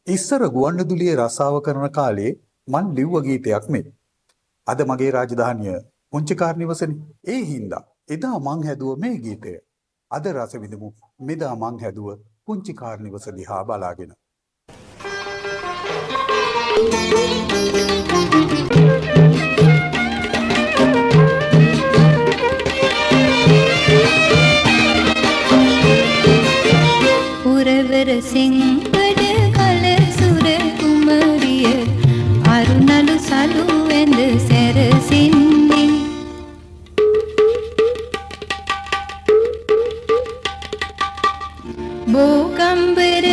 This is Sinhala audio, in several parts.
ඉස්සර ගුවන්විදුලියේ රසාව කරන කාලේ මන් ලිව්ව ගීතයක් මේ. අද මගේ රාජධානිය පුංචි කාර්නිවසනේ. ඒ හින්දා එදා මං හැදුව මේ ගීතය. අද රස විඳමු මෙදා මං හැදුව පුංචි කාර්නිවස දිහා බලාගෙන. පුරවර සිංහඩ කල සුර කුමරිය අරුණලු සලු වැඳ සැරසින්නේ බෝගම්බර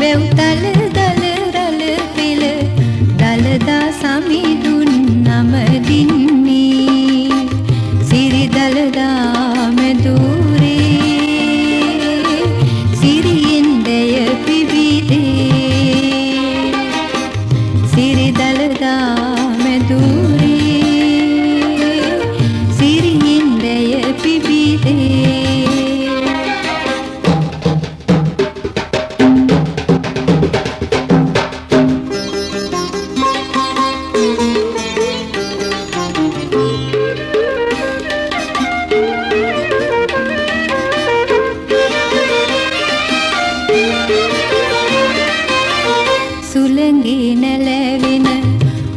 වැව්තල දල රල පෙළ දලදා සමිඳුන් නමදින්නේ සිරි දලදා මෙදුරේ සිරියෙන් දෙය පිබිදේ සිරි දලදා මෙදුරේ සිරියෙන් දෙය පිබිදේ සුළඟේ නැලවෙන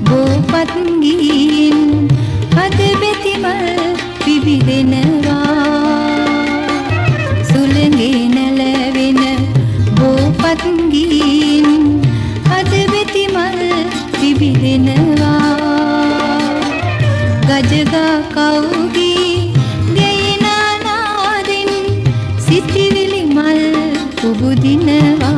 බෝපත් ගීන් අද බෙතිමල් පිබිදෙනවා සුළඟේ නැලවෙන බෝපත් ගීන් අද බෙතිමල් පිබිදෙනවා ගජගා කවුගී ගෙයිනා නාදින් සිතිවිලි මල් පුබුදිනවා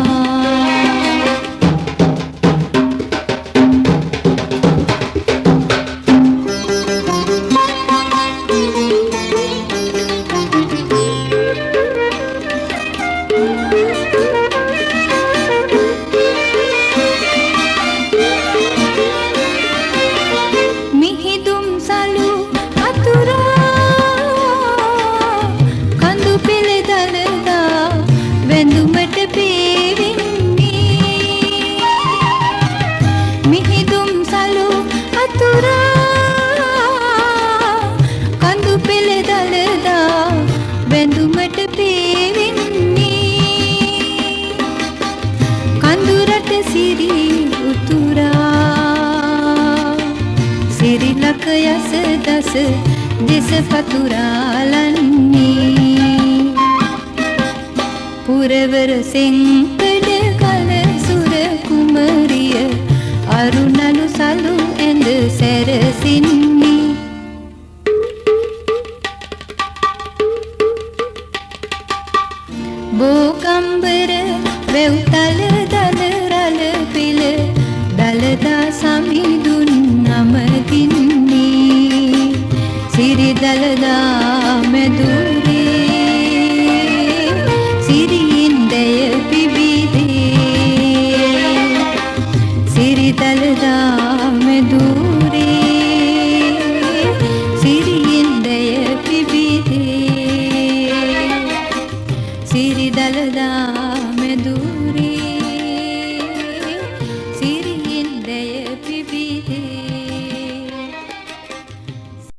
වැඳුමට පේවින්නේ මිහිදුම් සලු අතුරා කඳු පෙළ දලදා වැඳුමට පේවින්නේ කඳුරට සිරි උතුරා සිරි ලක යස දස දෙස පතුරාලන්නේ පුරවර සෙංකඩ කල සුර කුමරිය අරුණලු සලු ඇඳ සැරසින්නේ බෝගම්බර වැව්තල දල රල පෙළ දලදා සමිඳුන් නමදින්නේ සිරි දලදා මෙදුර